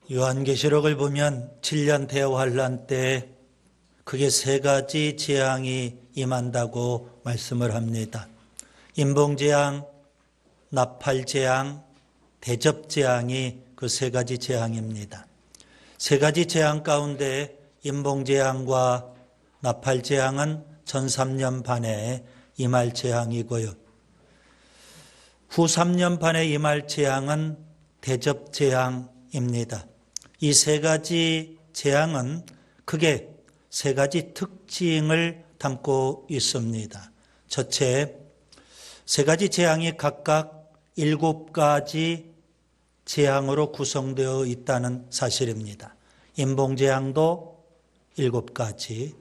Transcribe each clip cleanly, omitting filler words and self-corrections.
요한계시록을 보면 7년 대환란 때 크게 세 가지 재앙이 임한다고 말씀을 합니다. 인봉재앙, 나팔재앙, 대접재앙이 그 세 가지 재앙입니다. 세 가지 재앙 가운데 인봉재앙과 나팔재앙은 전 3년 반에 임할 재앙이고요. 후 3년 반에 임할 재앙은 대접재앙입니다. 이 세 가지 재앙은 크게 세 가지 특징을 담고 있습니다. 첫째, 세 가지 재앙이 각각 7가지 재앙으로 구성되어 있다는 사실입니다. 인봉재앙도 7가지,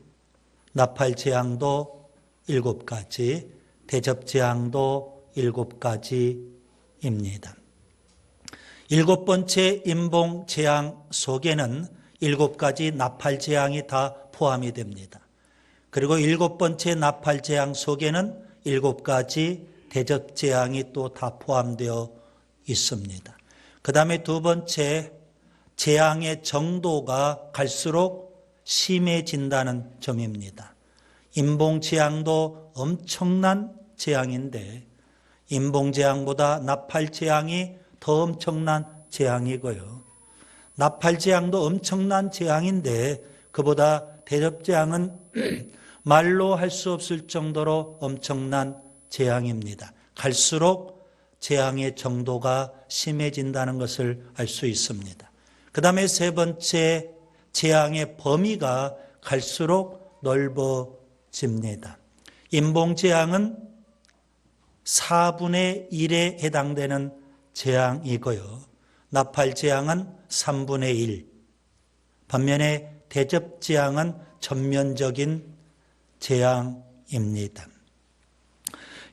나팔재앙도 7가지, 대접재앙도 7가지입니다. 7번째 인봉재앙 속에는 7가지 나팔재앙이 다 포함이 됩니다. 그리고 7번째 나팔재앙 속에는 7가지 대접재앙이 또 다 포함되어 있습니다. 그 다음에 두 번째, 재앙의 정도가 갈수록 심해진다는 점입니다. 인봉재앙도 엄청난 재앙인데 인봉재앙보다 나팔재앙이 더 엄청난 재앙이고요. 나팔재앙도 엄청난 재앙인데 그보다 대접재앙은 말로 할 수 없을 정도로 엄청난 재앙입니다. 갈수록 재앙의 정도가 심해진다는 것을 알 수 있습니다. 그 다음에 세 번째, 재앙의 범위가 갈수록 넓어집니다. 인봉재앙은 4분의 1에 해당되는 재앙이고요. 나팔재앙은 3분의 1. 반면에 대접재앙은 전면적인 재앙입니다.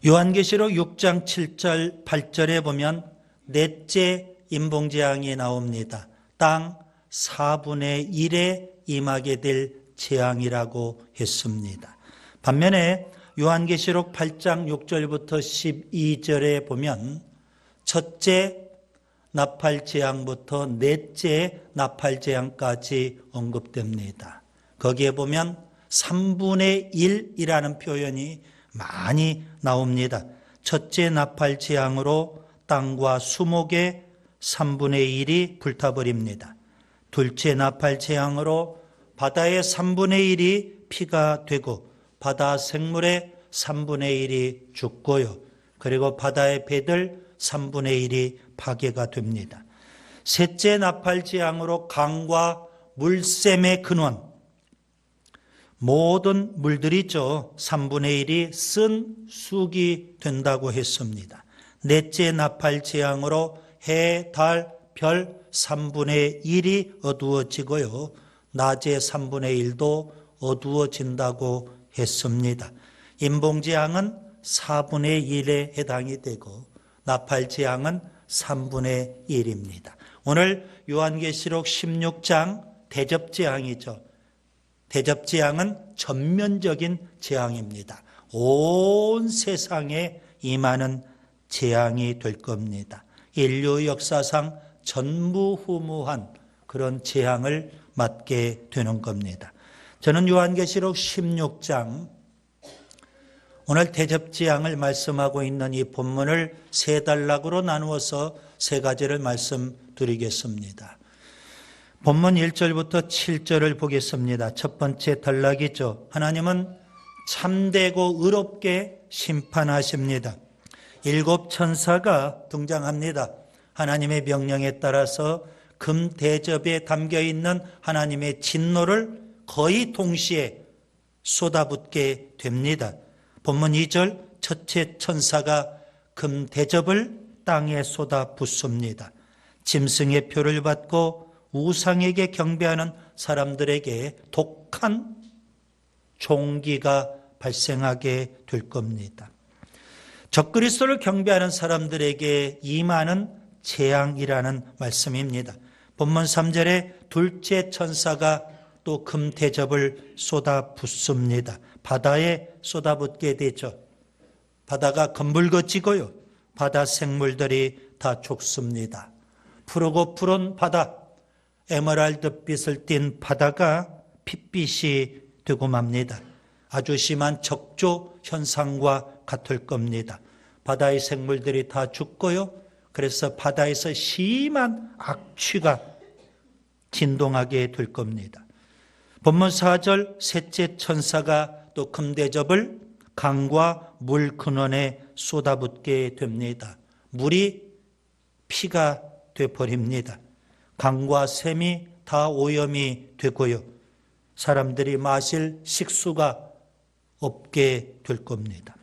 요한계시록 6장 7절 8절에 보면 넷째 인봉재앙이 나옵니다. 땅 4분의 1에 임하게 될 재앙이라고 했습니다. 반면에 요한계시록 8장 6절부터 12절에 보면 첫째 나팔재앙부터 넷째 나팔재앙까지 언급됩니다. 거기에 보면 3분의 1이라는 표현이 많이 나옵니다. 첫째 나팔재앙으로 땅과 수목의 3분의 1이 불타버립니다. 둘째 나팔재앙으로 바다의 3분의 1이 피가 되고 바다 생물의 3분의 1이 죽고요. 그리고 바다의 배들 3분의 1이 파괴가 됩니다. 셋째 나팔재앙으로 강과 물샘의 근원, 모든 물들이죠. 3분의 1이 쓴 쑥이 된다고 했습니다. 넷째 나팔재앙으로 해, 달, 별 3분의 1이 어두워지고요. 낮의 3분의 1도 어두워진다고 했습니다. 인봉재앙은 4분의 1에 해당이 되고 나팔재앙은 3분의 1입니다. 오늘 요한계시록 16장 대접재앙이죠. 대접재앙은 전면적인 재앙입니다. 온 세상에 임하는 재앙이 될 겁니다. 인류 역사상 전무후무한 그런 재앙을 맞게 되는 겁니다. 저는 요한계시록 16장 오늘 대접재앙을 말씀하고 있는 이 본문을 세 단락으로 나누어서 세 가지를 말씀드리겠습니다. 본문 1절부터 7절을 보겠습니다. 첫 번째 단락이죠. 하나님은 참되고 의롭게 심판하십니다. 7 천사가 등장합니다. 하나님의 명령에 따라서 금 대접에 담겨있는 하나님의 진노를 거의 동시에 쏟아붓게 됩니다. 본문 2절, 첫째 천사가 금 대접을 땅에 쏟아붓습니다. 짐승의 표를 받고 우상에게 경배하는 사람들에게 독한 종기가 발생하게 될 겁니다. 적그리스도를 경배하는 사람들에게 임하는 재앙이라는 말씀입니다. 본문 3절에 둘째 천사가 또 금 대접을 쏟아붓습니다. 바다에 쏟아붓게 되죠. 바다가 검붉어지고요. 바다 생물들이 다 죽습니다. 푸르고 푸른 바다, 에메랄드빛을 띤 바다가 핏빛이 되고 맙니다. 아주 심한 적조 현상과 같을 겁니다. 바다의 생물들이 다 죽고요. 그래서 바다에서 심한 악취가 진동하게 될 겁니다. 본문 4절 셋째 천사가 또 금대접을 강과 물 근원에 쏟아붓게 됩니다. 물이 피가 되어버립니다. 강과 샘이 다 오염이 되고요. 사람들이 마실 식수가 없게 될 겁니다.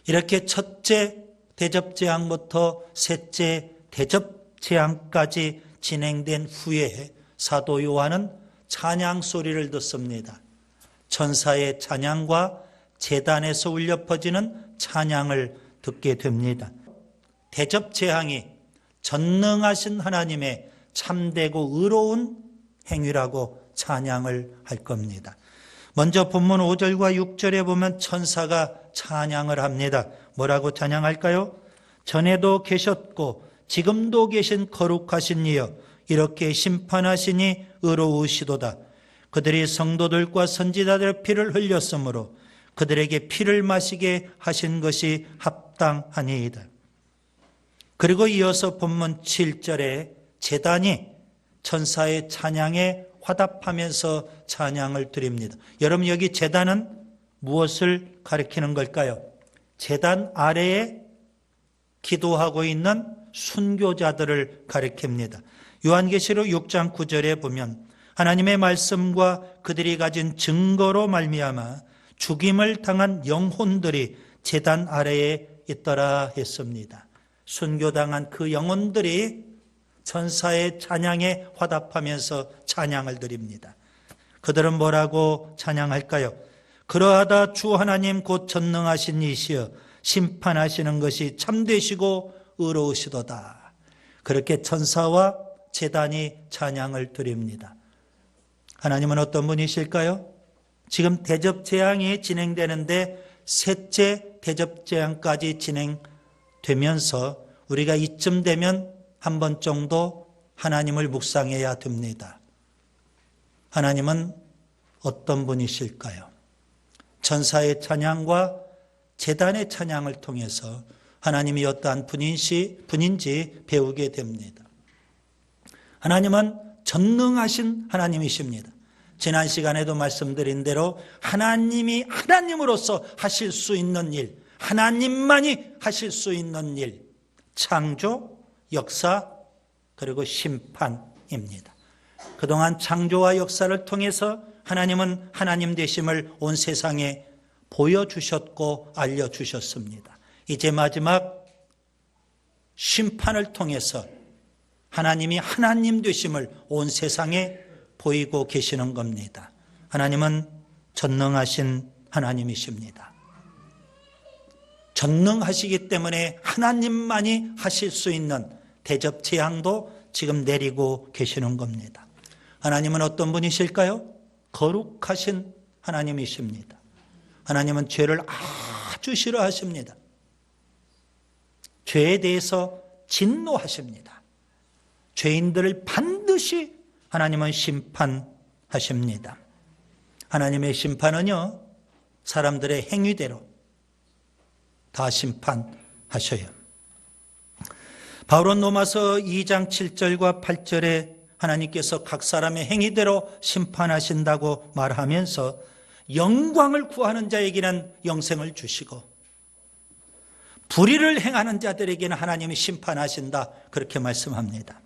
이렇게 첫째 대접재앙부터 셋째 대접재앙까지 진행된 후에 사도 요한은 찬양 소리를 듣습니다. 천사의 찬양과 제단에서 울려 퍼지는 찬양을 듣게 됩니다. 대접재앙이 전능하신 하나님의 참되고 의로운 행위라고 찬양을 할 겁니다. 먼저 본문 5절과 6절에 보면 천사가 찬양을 합니다. 뭐라고 찬양할까요? 전에도 계셨고 지금도 계신 거룩하신 이여 이렇게 심판하시니 의로우시도다. 그들이 성도들과 선지자들의 피를 흘렸으므로 그들에게 피를 마시게 하신 것이 합당하니이다. 그리고 이어서 본문 7절에 제단이 천사의 찬양에 화답하면서 찬양을 드립니다. 여러분 여기 제단은 무엇을 가리키는 걸까요? 제단 아래에 기도하고 있는 순교자들을 가리킵니다. 요한계시록 6장 9절에 보면 하나님의 말씀과 그들이 가진 증거로 말미암아 죽임을 당한 영혼들이 제단 아래에 있더라 했습니다. 순교당한 그 영혼들이 천사의 찬양에 화답하면서 찬양을 드립니다. 그들은 뭐라고 찬양할까요? 그러하다 주 하나님 곧 전능하신 이시여 심판하시는 것이 참되시고 의로우시도다. 그렇게 천사와 제단이 찬양을 드립니다. 하나님은 어떤 분이실까요? 지금 대접재앙이 진행되는데 셋째 대접재앙까지 진행되면서 우리가 이쯤 되면 한 번 정도 하나님을 묵상해야 됩니다. 하나님은 어떤 분이실까요? 천사의 찬양과 제단의 찬양을 통해서 하나님이 어떠한 분인지 배우게 됩니다. 하나님은 전능하신 하나님이십니다. 지난 시간에도 말씀드린 대로 하나님이 하나님으로서 하실 수 있는 일, 하나님만이 하실 수 있는 일, 창조, 역사, 그리고 심판입니다. 그동안 창조와 역사를 통해서 하나님은 하나님 되심을 온 세상에 보여주셨고 알려주셨습니다. 이제 마지막 심판을 통해서 하나님이 하나님 되심을 온 세상에 보이고 계시는 겁니다. 하나님은 전능하신 하나님이십니다. 전능하시기 때문에 하나님만이 하실 수 있는 대접재앙도 지금 내리고 계시는 겁니다. 하나님은 어떤 분이실까요? 거룩하신 하나님이십니다. 하나님은 죄를 아주 싫어하십니다. 죄에 대해서 진노하십니다. 죄인들을 반드시 하나님은 심판하십니다. 하나님의 심판은요, 사람들의 행위대로 다 심판하셔요. 바울은 로마서 2장 7절과 8절에 하나님께서 각 사람의 행위대로 심판하신다고 말하면서 영광을 구하는 자에게는 영생을 주시고 불의를 행하는 자들에게는 하나님이 심판하신다, 그렇게 말씀합니다.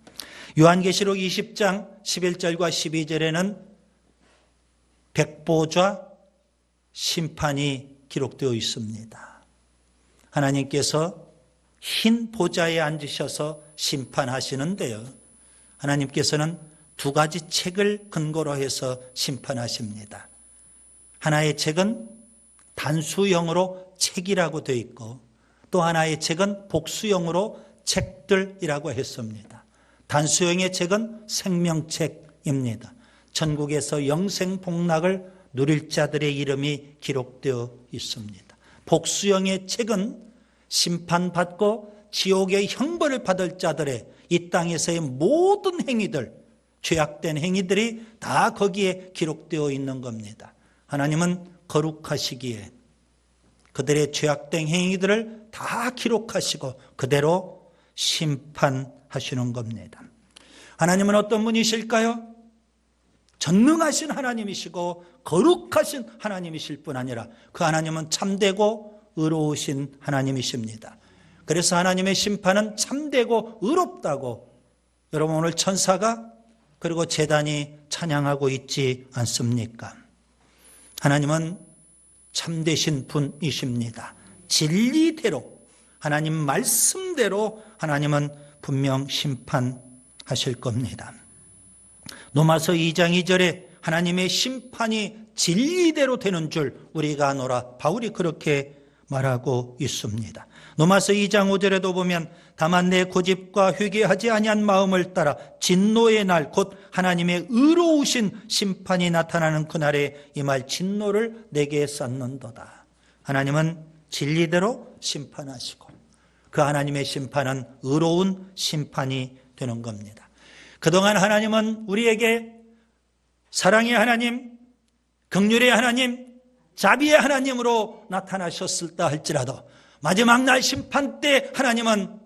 요한계시록 20장 11절과 12절에는 백보좌 심판이 기록되어 있습니다. 하나님께서 흰 보좌에 앉으셔서 심판하시는데요, 하나님께서는 두 가지 책을 근거로 해서 심판하십니다. 하나의 책은 단수형으로 책이라고 되어 있고 또 하나의 책은 복수형으로 책들이라고 했습니다. 단수형의 책은 생명책입니다. 천국에서 영생 복락을 누릴 자들의 이름이 기록되어 있습니다. 복수형의 책은 심판받고 지옥의 형벌을 받을 자들의 이 땅에서의 모든 행위들, 죄악된 행위들이 다 거기에 기록되어 있는 겁니다. 하나님은 거룩하시기에 그들의 죄악된 행위들을 다 기록하시고 그대로 심판하시는 겁니다. 하나님은 어떤 분이실까요? 전능하신 하나님이시고 거룩하신 하나님이실 뿐 아니라 그 하나님은 참되고 의로우신 하나님이십니다. 그래서 하나님의 심판은 참되고 의롭다고 여러분 오늘 천사가 그리고 제단이 찬양하고 있지 않습니까? 하나님은 참되신 분이십니다. 진리대로 하나님 말씀대로 하나님은 분명 심판하실 겁니다. 로마서 2장 2절에 하나님의 심판이 진리대로 되는 줄 우리가 아노라 바울이 그렇게 말하고 있습니다. 로마서 2장 5절에도 보면 다만 내 고집과 회개하지 아니한 마음을 따라 진노의 날 곧 하나님의 의로우신 심판이 나타나는 그날에 이 말 진노를 내게 쏟는도다. 하나님은 진리대로 심판하시고 그 하나님의 심판은 의로운 심판이 되는 겁니다. 그동안 하나님은 우리에게 사랑의 하나님, 긍휼의 하나님, 자비의 하나님으로 나타나셨을다 할지라도 마지막 날 심판 때 하나님은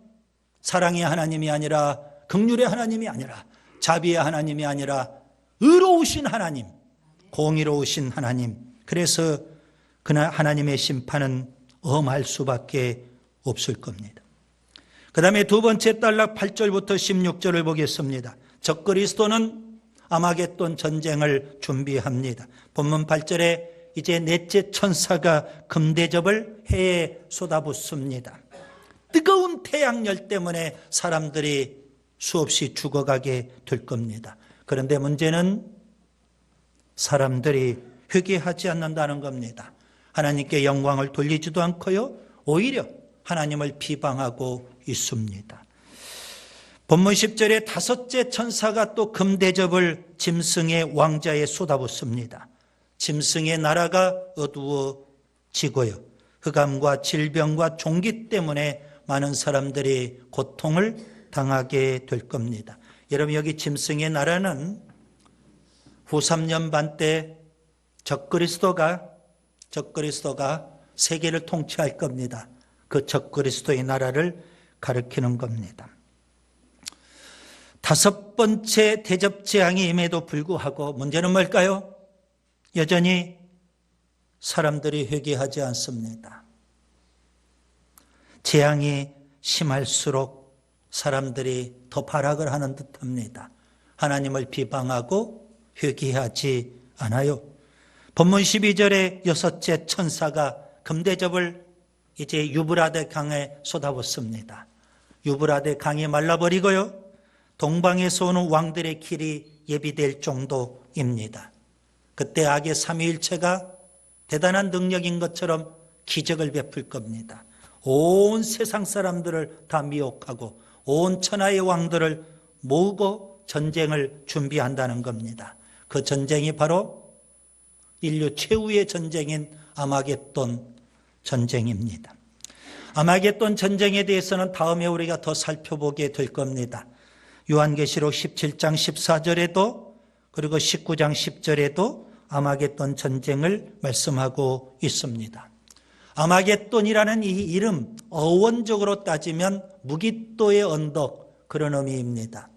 사랑의 하나님이 아니라 긍휼의 하나님이 아니라 자비의 하나님이 아니라 의로우신 하나님, 공의로우신 하나님. 그래서 그날 하나님의 심판은 엄할 수밖에 없을 겁니다. 그 다음에 두 번째 단락 8절부터 16절을 보겠습니다. 적그리스도는 아마겟돈 전쟁을 준비합니다. 본문 8절에 이제 넷째 천사가 금대접을 해에 쏟아붓습니다. 뜨거운 태양열 때문에 사람들이 수없이 죽어가게 될 겁니다. 그런데 문제는 사람들이 회개하지 않는다는 겁니다. 하나님께 영광을 돌리지도 않고요, 오히려 하나님을 비방하고 있습니다. 본문 10절에 다섯째 천사가 또 금대접을 짐승의 왕자에 쏟아붓습니다. 짐승의 나라가 어두워지고요, 흑암과 질병과 종기 때문에 많은 사람들이 고통을 당하게 될 겁니다. 여러분, 여기 짐승의 나라는 후 3년반 때 적그리스도가 세계를 통치할 겁니다. 그 적그리스도의 나라를 가리키는 겁니다. 다섯 번째 대접 재앙이 임에도 불구하고 문제는 뭘까요? 여전히 사람들이 회개하지 않습니다. 재앙이 심할수록 사람들이 더 발악을 하는 듯합니다. 하나님을 비방하고 회개하지 않아요. 본문 12절에 여섯째 천사가 금대접을 이제 유브라데 강에 쏟아붓습니다. 유브라데 강이 말라버리고요, 동방에서 오는 왕들의 길이 예비될 정도입니다. 그때 악의 삼위일체가 대단한 능력인 것처럼 기적을 베풀 겁니다. 온 세상 사람들을 다 미혹하고 온 천하의 왕들을 모으고 전쟁을 준비한다는 겁니다. 그 전쟁이 바로 인류 최후의 전쟁인 아마겟돈 전쟁입니다. 아마겟돈 전쟁에 대해서는 다음에 우리가 더 살펴보게 될 겁니다. 요한계시록 17장 14절에도 그리고 19장 10절에도 아마겟돈 전쟁을 말씀하고 있습니다. 아마겟돈이라는 이 이름, 어원적으로 따지면 무깃도의 언덕, 그런 의미입니다.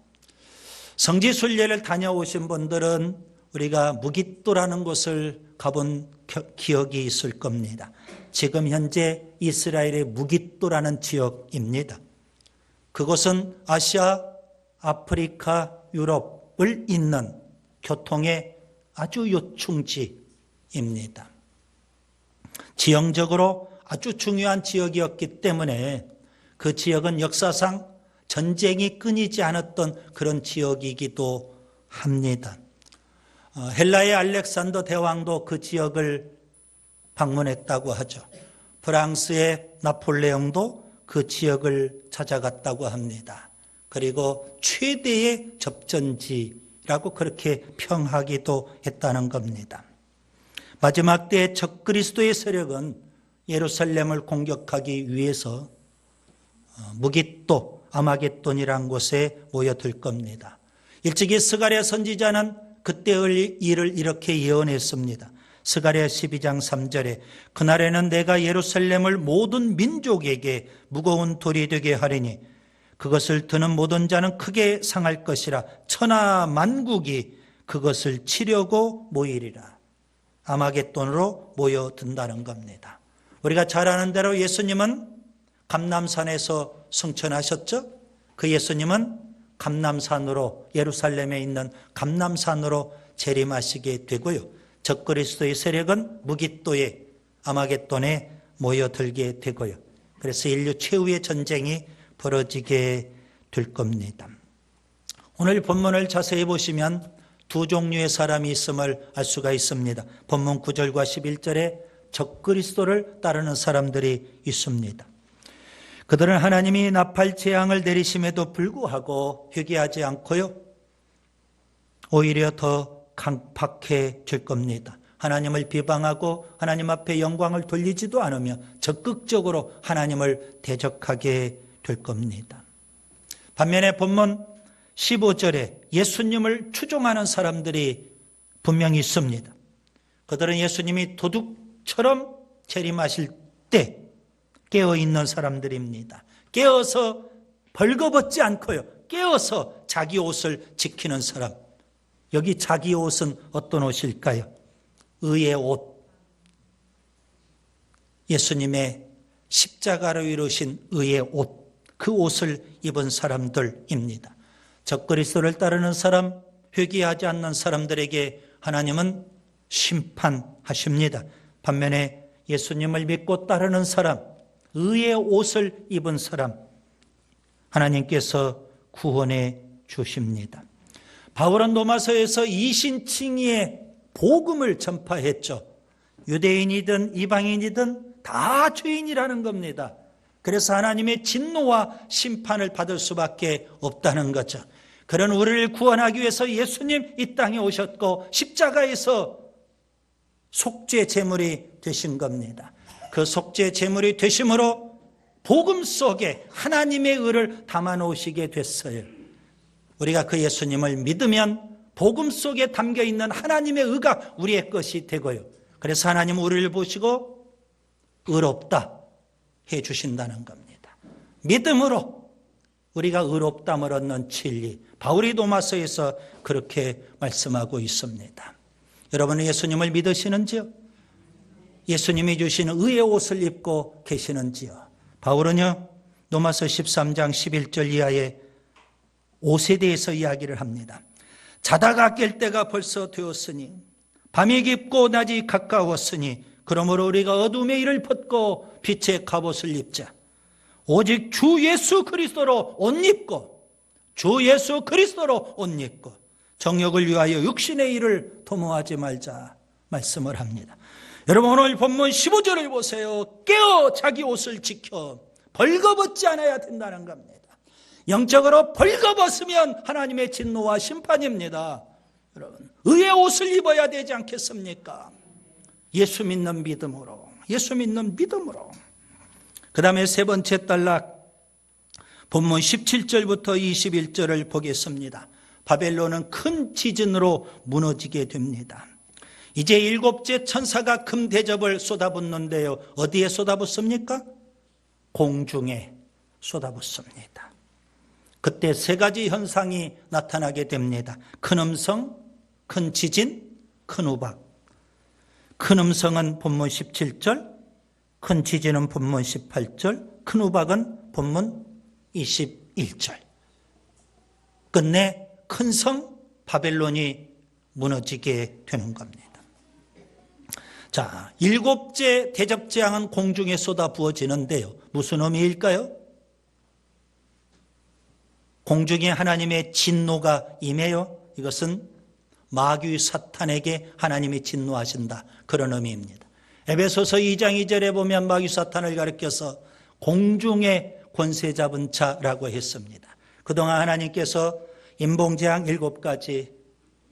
성지순례를 다녀오신 분들은 우리가 무깃도라는 곳을 가본 기억이 있을 겁니다. 지금 현재 이스라엘의 무깃도라는 지역입니다. 그곳은 아시아, 아프리카, 유럽을 잇는 교통의 아주 요충지입니다. 지형적으로 아주 중요한 지역이었기 때문에 그 지역은 역사상 전쟁이 끊이지 않았던 그런 지역이기도 합니다. 헬라의 알렉산더 대왕도 그 지역을 방문했다고 하죠. 프랑스의 나폴레옹도 그 지역을 찾아갔다고 합니다. 그리고 최대의 접전지라고 그렇게 평하기도 했다는 겁니다. 마지막 때 적그리스도의 세력은 예루살렘을 공격하기 위해서 무깃도, 아마겟돈이란 곳에 모여들 겁니다. 일찍이 스가랴 선지자는 그때의 일을 이렇게 예언했습니다. 스가랴 12장 3절에 그날에는 내가 예루살렘을 모든 민족에게 무거운 돌이 되게 하리니 그것을 드는 모든 자는 크게 상할 것이라. 천하 만국이 그것을 치려고 모이리라. 아마겟돈으로 모여든다는 겁니다. 우리가 잘 아는 대로 예수님은 감람산에서 승천하셨죠. 그 예수님은 감람산으로, 예루살렘에 있는 감람산으로 재림하시게 되고요. 적그리스도의 세력은 무깃도에, 아마겟돈에 모여들게 되고요. 그래서 인류 최후의 전쟁이 벌어지게 될 겁니다. 오늘 본문을 자세히 보시면 두 종류의 사람이 있음을 알 수가 있습니다. 본문 9절과 11절에 적그리스도를 따르는 사람들이 있습니다. 그들은 하나님이 나팔 재앙을 내리심에도 불구하고 회개하지 않고요, 오히려 더 강팍해질 겁니다. 하나님을 비방하고 하나님 앞에 영광을 돌리지도 않으며 적극적으로 하나님을 대적하게 될 겁니다. 반면에 본문 15절에 예수님을 추종하는 사람들이 분명히 있습니다. 그들은 예수님이 도둑처럼 재림하실 때 깨어있는 사람들입니다. 깨어서 벌거벗지 않고요, 깨어서 자기 옷을 지키는 사람. 여기 자기 옷은 어떤 옷일까요? 의의 옷. 예수님의 십자가로 이루신 의의 옷. 그 옷을 입은 사람들입니다. 적그리스도를 따르는 사람, 회개하지 않는 사람들에게 하나님은 심판하십니다. 반면에 예수님을 믿고 따르는 사람, 의의 옷을 입은 사람, 하나님께서 구원해 주십니다. 바울은 로마서에서 이신칭의의 복음을 전파했죠. 유대인이든 이방인이든 다 죄인이라는 겁니다. 그래서 하나님의 진노와 심판을 받을 수밖에 없다는 거죠. 그런 우리를 구원하기 위해서 예수님 이 땅에 오셨고 십자가에서 속죄 제물이 되신 겁니다. 그 속죄 제물이 되심으로 복음 속에 하나님의 의를 담아 놓으시게 됐어요. 우리가 그 예수님을 믿으면 복음 속에 담겨 있는 하나님의 의가 우리의 것이 되고요. 그래서 하나님은 우리를 보시고 의롭다 해 주신다는 겁니다. 믿음으로 우리가 의롭담을 얻는 진리, 바울이 로마서에서 그렇게 말씀하고 있습니다. 여러분은 예수님을 믿으시는지요? 예수님이 주시는 의의 옷을 입고 계시는지요? 바울은요, 로마서 13장 11절 이하의 옷에 대해서 이야기를 합니다. 자다가 깰 때가 벌써 되었으니 밤이 깊고 낮이 가까웠으니 그러므로 우리가 어둠의 일을 벗고 빛의 갑옷을 입자. 오직 주 예수 그리스도로 옷 입고, 주 예수 그리스도로 옷 입고 정욕을 위하여 육신의 일을 도모하지 말자 말씀을 합니다. 여러분, 오늘 본문 15절을 보세요. 깨어 자기 옷을 지켜 벌거벗지 않아야 된다는 겁니다. 영적으로 벌거벗으면 하나님의 진노와 심판입니다. 여러분, 의의 옷을 입어야 되지 않겠습니까? 예수 믿는 믿음으로, 예수 믿는 믿음으로. 그 다음에 세 번째 단락, 본문 17절부터 21절을 보겠습니다. 바벨론은 큰 지진으로 무너지게 됩니다. 이제 일곱째 천사가 금 대접을 쏟아붓는데요, 어디에 쏟아붓습니까? 공중에 쏟아붓습니다. 그때 세 가지 현상이 나타나게 됩니다. 큰 음성, 큰 지진, 큰 우박. 큰 음성은 본문 17절, 큰 지진은 본문 18절, 큰 우박은 본문 21절. 끝내 큰 성 바벨론이 무너지게 되는 겁니다. 자, 일곱째 대접재앙은 공중에 쏟아 부어지는데요, 무슨 의미일까요? 공중에 하나님의 진노가 임해요. 이것은 마귀 사탄에게 하나님이 진노하신다, 그런 의미입니다. 에베소서 2장 2절에 보면 마귀 사탄을 가리켜서 공중의 권세 잡은 자라고 했습니다. 그동안 하나님께서 인봉재앙 7가지,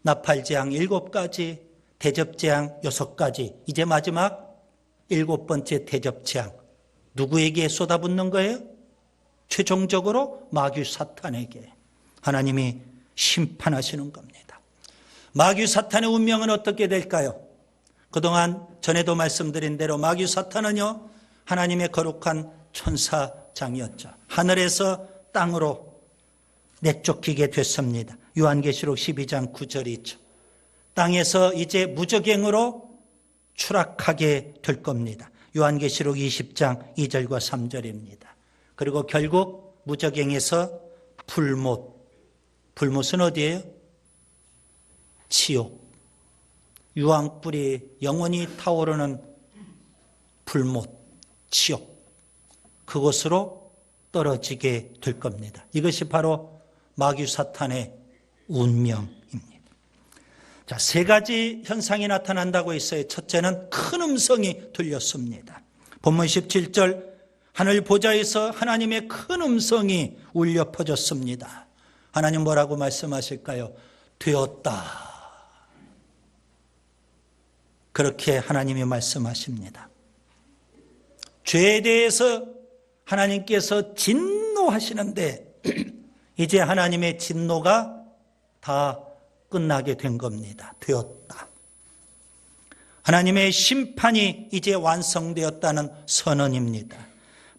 나팔재앙 7가지, 대접재앙 6가지, 이제 마지막 7번째 대접재앙, 누구에게 쏟아붓는 거예요? 최종적으로 마귀 사탄에게 하나님이 심판하시는 겁니다. 마귀 사탄의 운명은 어떻게 될까요? 그동안 전에도 말씀드린 대로 마귀 사탄은요, 하나님의 거룩한 천사장이었죠. 하늘에서 땅으로 내쫓기게 됐습니다. 요한계시록 12장 9절이 있죠. 땅에서 이제 무저갱으로 추락하게 될 겁니다. 요한계시록 20장 2절과 3절입니다. 그리고 결국 무저갱에서 불못은 어디예요? 지옥. 유황불이 영원히 타오르는 불못, 지옥. 그곳으로 떨어지게 될 겁니다. 이것이 바로 마귀 사탄의 운명입니다. 자, 세 가지 현상이 나타난다고 했어요. 첫째는 큰 음성이 들렸습니다. 본문 17절, 하늘 보좌에서 하나님의 큰 음성이 울려 퍼졌습니다. 하나님 뭐라고 말씀하실까요? 되었다. 그렇게 하나님이 말씀하십니다. 죄에 대해서 하나님께서 진노하시는데 이제 하나님의 진노가 다 끝나게 된 겁니다. 되었다. 하나님의 심판이 이제 완성되었다는 선언입니다.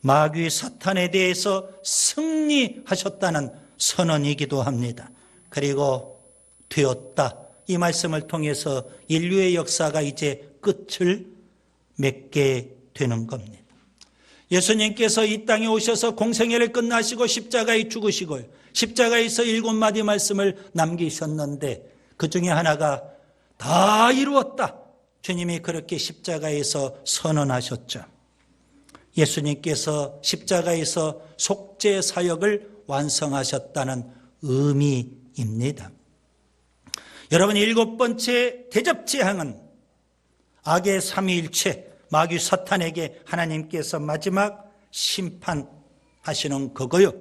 마귀 사탄에 대해서 승리하셨다는 선언이기도 합니다. 그리고 되었다. 이 말씀을 통해서 인류의 역사가 이제 끝을 맺게 되는 겁니다. 예수님께서 이 땅에 오셔서 공생애를 끝나시고 십자가에 죽으시고 십자가에서 7마디 말씀을 남기셨는데 그 중에 하나가 다 이루었다. 주님이 그렇게 십자가에서 선언하셨죠. 예수님께서 십자가에서 속죄 사역을 완성하셨다는 의미입니다. 여러분, 7번째 대접재앙은 악의 삼위일체 마귀 사탄에게 하나님께서 마지막 심판하시는 거고요.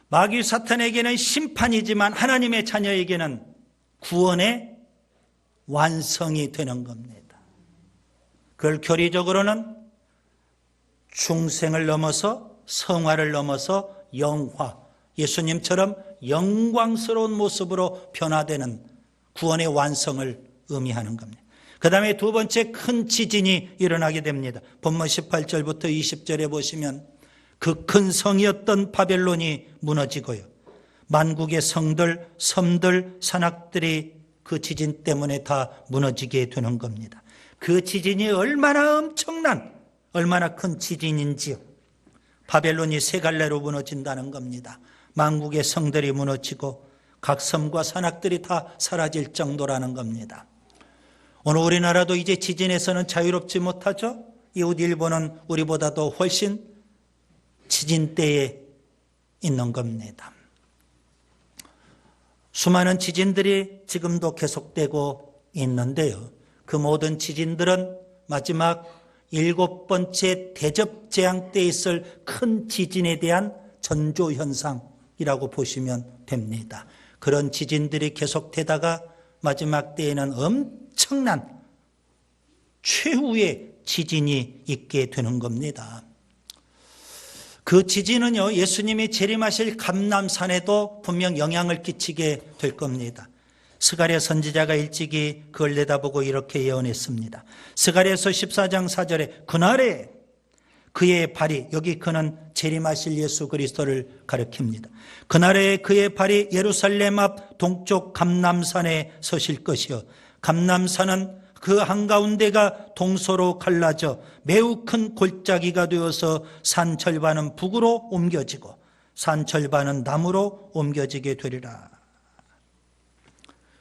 마귀 사탄에게는 심판이지만 하나님의 자녀에게는 구원의 완성이 되는 겁니다. 그걸 교리적으로는 중생을 넘어서 성화를 넘어서 영화, 예수님처럼 영광스러운 모습으로 변화되는 구원의 완성을 의미하는 겁니다. 그 다음에 두 번째 큰 지진이 일어나게 됩니다. 본문 18절부터 20절에 보시면 그 큰 성이었던 바벨론이 무너지고요. 만국의 성들, 섬들, 산악들이 그 지진 때문에 다 무너지게 되는 겁니다. 그 지진이 얼마나 큰 지진인지요. 바벨론이 세 갈래로 무너진다는 겁니다. 만국의 성들이 무너지고 각 섬과 산악들이 다 사라질 정도라는 겁니다. 오늘 우리나라도 이제 지진에서는 자유롭지 못하죠. 이웃 일본은 우리보다도 훨씬 지진대에 있는 겁니다. 수많은 지진들이 지금도 계속되고 있는데요. 그 모든 지진들은 마지막 7번째 대접재앙 때 있을 큰 지진에 대한 전조현상이라고 보시면 됩니다. 그런 지진들이 계속되다가 마지막 때에는 엄청난 최후의 지진이 있게 되는 겁니다. 그 지진은요, 예수님이 재림하실 감람산에도 분명 영향을 끼치게 될 겁니다. 스가랴 선지자가 일찍이 그걸 내다보고 이렇게 예언했습니다. 스가랴서 14장 4절에 그날에 그의 발이, 여기 그는 재림하실 예수 그리스도를 가리킵니다. 그날에 그의 발이 예루살렘 앞 동쪽 감람산에 서실 것이요, 감람산은 그 한가운데가 동서로 갈라져 매우 큰 골짜기가 되어서 산 절반은 북으로 옮겨지고 산 절반은 남으로 옮겨지게 되리라.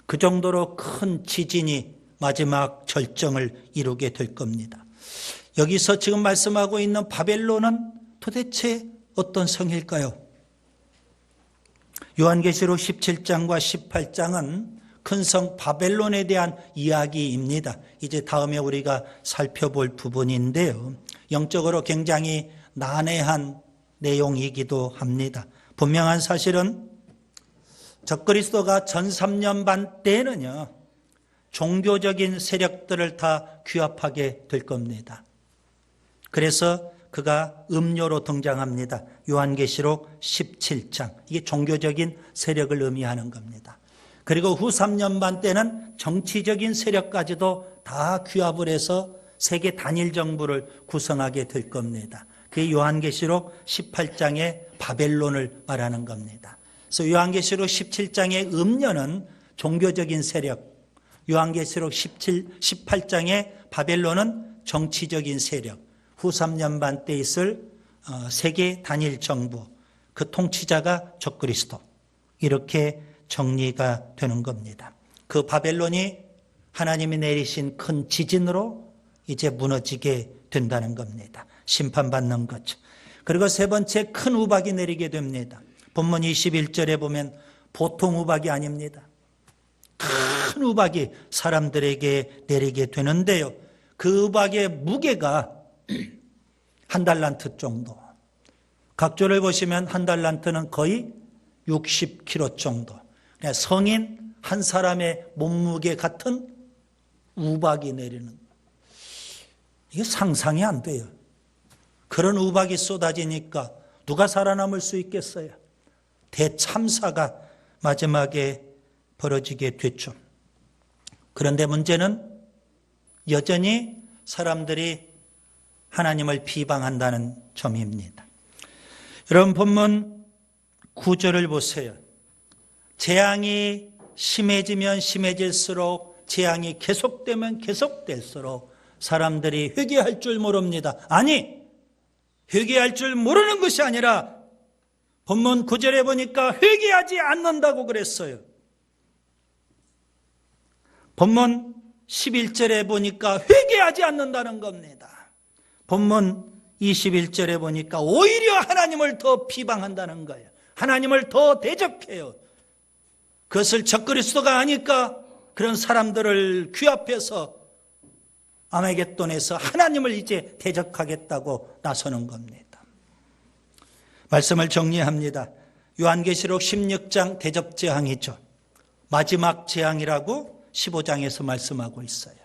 그 정도로 큰 지진이 마지막 절정을 이루게 될 겁니다. 여기서 지금 말씀하고 있는 바벨론은 도대체 어떤 성일까요? 요한계시록 17장과 18장은 큰 성 바벨론에 대한 이야기입니다. 이제 다음에 우리가 살펴볼 부분인데요. 영적으로 굉장히 난해한 내용이기도 합니다. 분명한 사실은 적그리스도가 전 3년 반 때는요, 종교적인 세력들을 다 규합하게 될 겁니다. 그래서 그가 음료로 등장합니다. 요한계시록 17장. 이게 종교적인 세력을 의미하는 겁니다. 그리고 후 3년 반 때는 정치적인 세력까지도 다 규합을 해서 세계 단일 정부를 구성하게 될 겁니다. 그게 요한계시록 18장의 바벨론을 말하는 겁니다. 그래서 요한계시록 17장의 음료는 종교적인 세력, 요한계시록 18장의 바벨론은 정치적인 세력, 후 3년 반 때 있을 세계 단일 정부, 그 통치자가 적그리스도, 이렇게 정리가 되는 겁니다. 그 바벨론이 하나님이 내리신 큰 지진으로 이제 무너지게 된다는 겁니다. 심판받는 거죠. 그리고 세 번째 큰 우박이 내리게 됩니다. 본문 21절에 보면 보통 우박이 아닙니다. 큰 우박이 사람들에게 내리게 되는데요. 그 우박의 무게가 한 달란트 정도. 각조를 보시면 한 달란트는 거의 60kg 정도. 성인 한 사람의 몸무게 같은 우박이 내리는. 이게 상상이 안 돼요. 그런 우박이 쏟아지니까 누가 살아남을 수 있겠어요? 대참사가 마지막에 벌어지게 됐죠. 그런데 문제는 여전히 사람들이 하나님을 비방한다는 점입니다. 여러분 본문 9절을 보세요. 재앙이 심해지면 심해질수록, 재앙이 계속되면 계속될수록 사람들이 회개할 줄 모릅니다. 아니, 회개할 줄 모르는 것이 아니라 본문 9절에 보니까 회개하지 않는다고 그랬어요. 본문 11절에 보니까 회개하지 않는다는 겁니다. 본문 21절에 보니까 오히려 하나님을 더 비방한다는 거예요. 하나님을 더 대적해요. 그것을 적그리스도가 아니까 그런 사람들을 규합해서 아메겟돈에서 하나님을 이제 대적하겠다고 나서는 겁니다. 말씀을 정리합니다. 요한계시록 16장 대접재앙이죠. 마지막 재앙이라고 15장에서 말씀하고 있어요.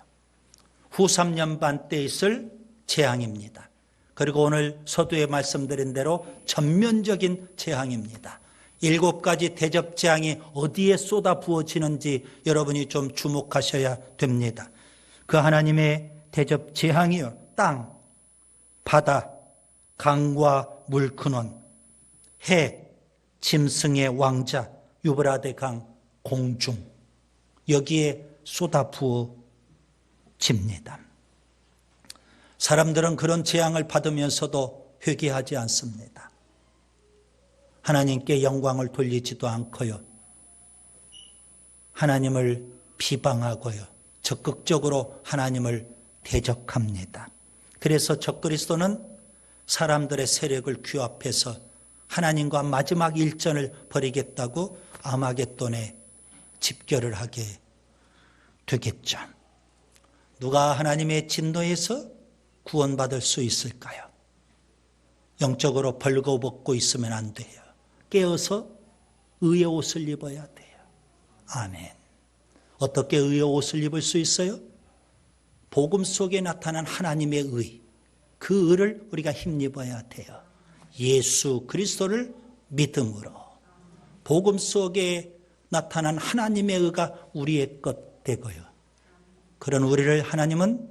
후 3년 반 때 있을 재앙입니다. 그리고 오늘 서두에 말씀드린 대로 전면적인 재앙입니다. 7가지 대접재앙이 어디에 쏟아 부어지는지 여러분이 좀 주목하셔야 됩니다. 그 하나님의 대접재앙이요, 땅, 바다, 강과 물 근원, 해, 짐승의 왕자, 유브라데 강, 공중, 여기에 쏟아 부어집니다. 사람들은 그런 재앙을 받으면서도 회개하지 않습니다. 하나님께 영광을 돌리지도 않고요. 하나님을 비방하고요. 적극적으로 하나님을 대적합니다. 그래서 적그리스도는 사람들의 세력을 규합해서 하나님과 마지막 일전을 벌이겠다고 아마겟돈에 집결을 하게 되겠죠. 누가 하나님의 진노에서 구원받을 수 있을까요? 영적으로 벌거벗고 있으면 안 돼요. 깨어서 의의 옷을 입어야 돼요. 아멘. 어떻게 의의 옷을 입을 수 있어요? 복음 속에 나타난 하나님의 의, 그 의를 우리가 힘입어야 돼요. 예수 그리스도를 믿음으로 복음 속에 나타난 하나님의 의가 우리의 것 되고요. 그런 우리를 하나님은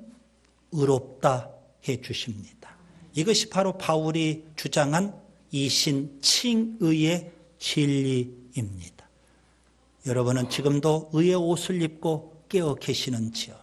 의롭다 해 주십니다. 이것이 바로 바울이 주장한 이신칭의의 진리입니다. 여러분은 지금도 의의 옷을 입고 깨어 계시는지요?